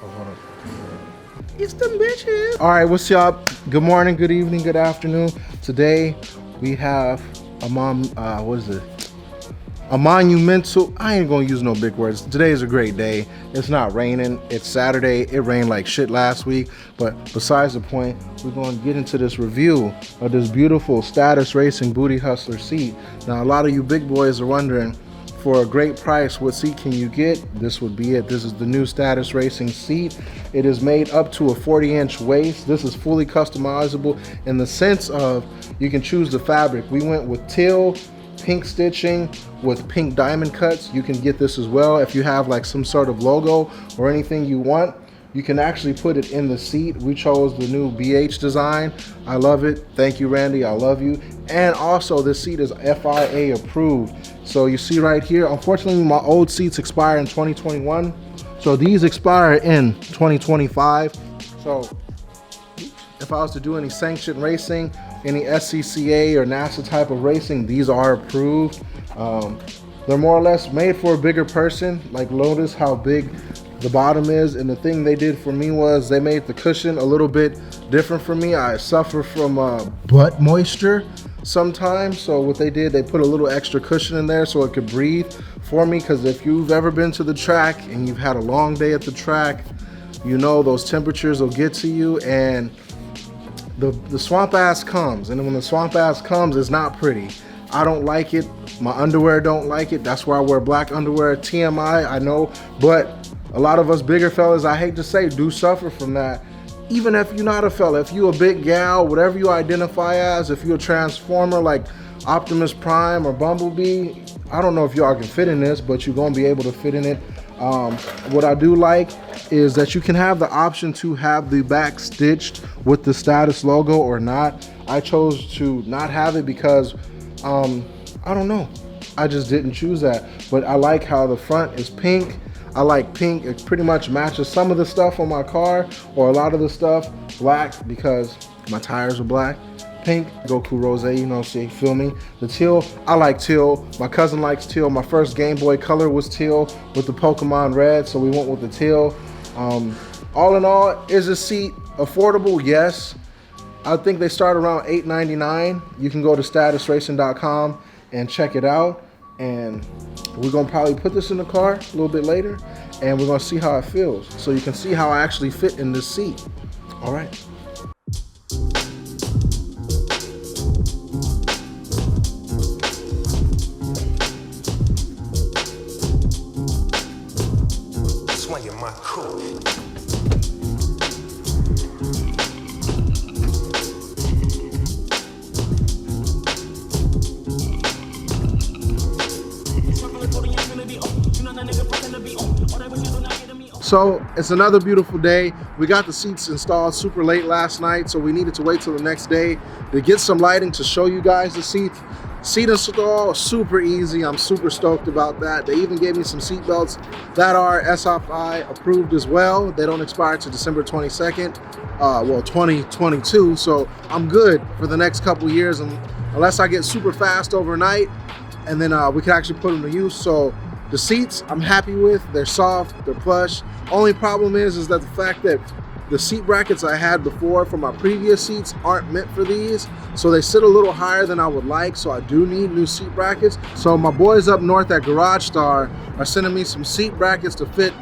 Oh, hold on. It's them bitches. All right, what's up? Good morning, good evening, good afternoon. Today we have a monumental. I ain't gonna use no big words. Today is a great day. It's not raining. It's Saturday. It rained like shit last week. But besides the point, we're gonna get into this review of this beautiful Status Racing Booty Hustler seat. Now, a lot of you big boys are wondering, for a great price, what seat can you get? This would be it. This is the new Status Racing seat. It is made up to a 40-inch waist. This is fully customizable in the sense of you can choose the fabric. We went with teal, pink stitching with pink diamond cuts. You can get this as well. If you have like some sort of logo or anything you want, you can actually put it in the seat. We chose the new BH design. I love it. Thank you, Randy. I love you. And also, this seat is FIA approved. So you see right here, unfortunately, my old seats expire in 2021. So these expire in 2025. So if I was to do any sanctioned racing, any SCCA or NASA type of racing, these are approved. They're more or less made for a bigger person. Like, notice how big the bottom is, and the thing they did for me was they made the cushion a little bit different for me. I suffer from butt moisture sometimes, so what they did, they put a little extra cushion in there so it could breathe for me, because if you've ever been to the track and you've had a long day at the track, you know those temperatures will get to you, and the swamp ass comes, and when the swamp ass comes, it's not pretty. I don't like it. My underwear don't like it. That's why I wear black underwear. TMI, I know, but a lot of us bigger fellas, I hate to say, do suffer from that. Even if you're not a fella, if you're a big gal, whatever you identify as, if you're a transformer like Optimus Prime or Bumblebee, I don't know if y'all can fit in this, but you're gonna be able to fit in it. What I do like is that you can have the option to have the back stitched with the Status logo or not. I chose to not have it because, I don't know, I just didn't choose that. But I like how the front is pink. I like pink. It pretty much matches some of the stuff on my car, or a lot of the stuff black because my tires are black. Pink, Goku Rose, you know, see, feel me? The teal, I like teal. My cousin likes teal. My first Game Boy Color was teal with the Pokemon red, so we went with the teal. All in all, is this seat affordable? Yes. I think they start around $8.99. You can go to statusracing.com and check it out. And we're gonna probably put this in the car a little bit later, and we're gonna see how it feels, so you can see how I actually fit in this seat. All right. Swinging my cool. So it's another beautiful day. We got the seats installed super late last night, so we needed to wait till the next day to get some lighting to show you guys the seat. Seat install, super easy. I'm super stoked about that. They even gave me some seat belts that are SFI approved as well. They don't expire to December 22nd, 2022. So I'm good for the next couple years, unless I get super fast overnight, and then we can actually put them to use. So the seats I'm happy with. They're soft, they're plush. Only problem is that the fact that the seat brackets I had before for my previous seats aren't meant for these, so they sit a little higher than I would like, so I do need new seat brackets. So my boys up north at Garage Star are sending me some seat brackets to fit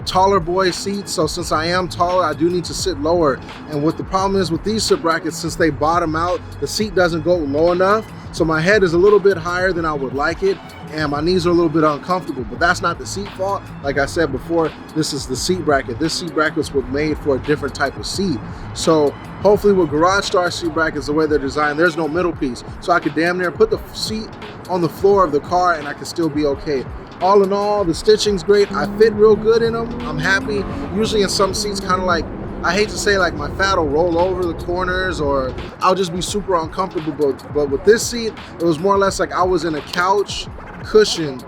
taller boy seats. So since I am taller, I do need to sit lower. And what the problem is with these seat brackets, since they bottom out, the seat doesn't go low enough. So my head is a little bit higher than I would like it, and my knees are a little bit uncomfortable, but that's not the seat fault. Like I said before, this is the seat bracket. This seat brackets were made for a different type of seat. So hopefully with Garage Star seat brackets, the way they're designed, there's no middle piece. So I could damn near put the seat on the floor of the car and I could still be okay. All in all, the stitching's great. I fit real good in them. I'm happy. Usually in some seats, kind of like, I hate to say, like, my fat will roll over the corners or I'll just be super uncomfortable. But with this seat, it was more or less like I was in a couch cushion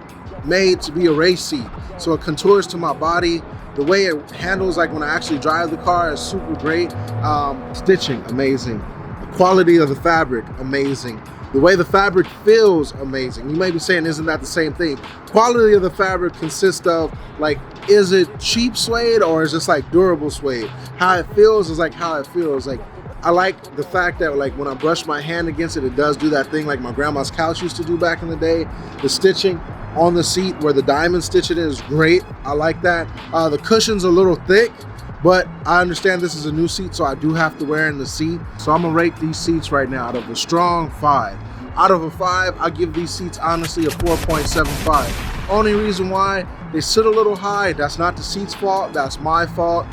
made to be a race seat. So it contours to my body. The way it handles, like when I actually drive the car, is super great. Stitching, amazing. The quality of the fabric, amazing. The way the fabric feels amazing. You may be saying, isn't that the same thing? Quality of the fabric consists of, like, is it cheap suede or is this like durable suede? How it feels is like how it feels. Like, I like the fact that, like, when I brush my hand against it, it does do that thing like my grandma's couch used to do back in the day. The stitching on the seat where the diamond stitching is great. I like that. The cushion's a little thick, but I understand this is a new seat, so I do have to wear in the seat. So I'm gonna rate these seats right now out of a strong 5. Out of a 5, I give these seats honestly a 4.75. Only reason why, they sit a little high. That's not the seat's fault, that's my fault.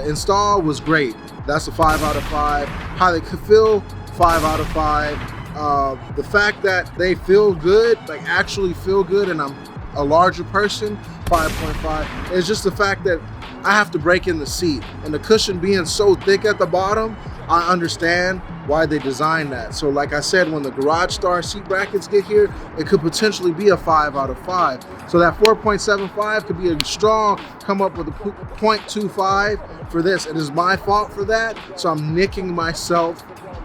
Install was great. That's a 5 out of 5. How they could feel, 5 out of 5. The fact that they feel good, like actually feel good, and I'm a larger person, 5.5. It's just the fact that I have to break in the seat, and the cushion being so thick at the bottom, I understand why they designed that. So like I said, when the Garage Star seat brackets get here, it could potentially be a 5 out of 5. So that 4.75 could be a strong come up with a 0.25 for this. It is my fault for that, so I'm nicking myself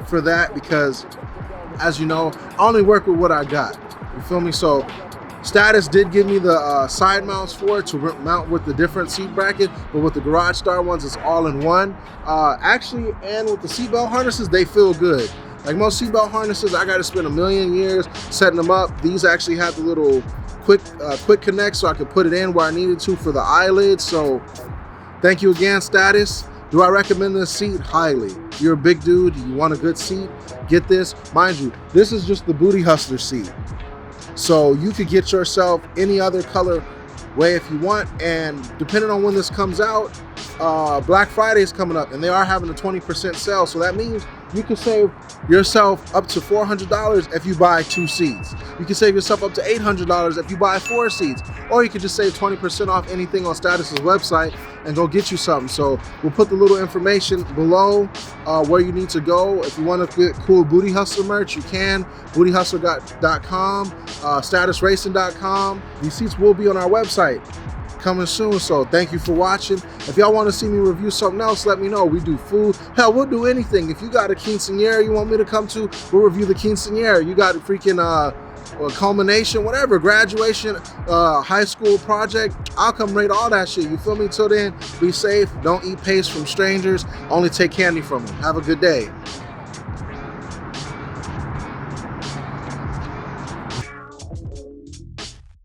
for that because, as you know, I only work with what I got. You feel me? So Status did give me the side mounts for it to mount with the different seat bracket, but with the Garage Star ones, it's all in one. Actually, and with the seatbelt harnesses, they feel good. Like most seatbelt harnesses, I got to spend a million years setting them up. These actually have the little quick connect, so I could put it in where I needed to for the eyelids. So thank you again, Status. Do I recommend this seat? Highly. If you're a big dude, you want a good seat, get this. Mind you, this is just the Booty Hustler seat. So you could get yourself any other color way if you want, and depending on when this comes out, Black Friday is coming up and they are having a 20% sale, so that means you can save yourself up to $400 if you buy 2 seats. You can save yourself up to $800 if you buy 4 seats, or you could just save 20% off anything on Status's website and go get you something. So we'll put the little information below where you need to go. If you want to get cool Booty Hustler merch, you can. Bootyhustler.com, statusracing.com. These seats will be on our website coming soon, so thank you for watching. If y'all want to see me review something else, let me know. We do food. Hell, we'll do anything. If you got a quinceañera you want me to come to, we'll review the quinceañera. You got a freaking culmination, whatever, graduation, high school project, I'll come rate all that shit. You feel me? Till then, be safe. Don't eat paste from strangers. Only take candy from them. Have a good day.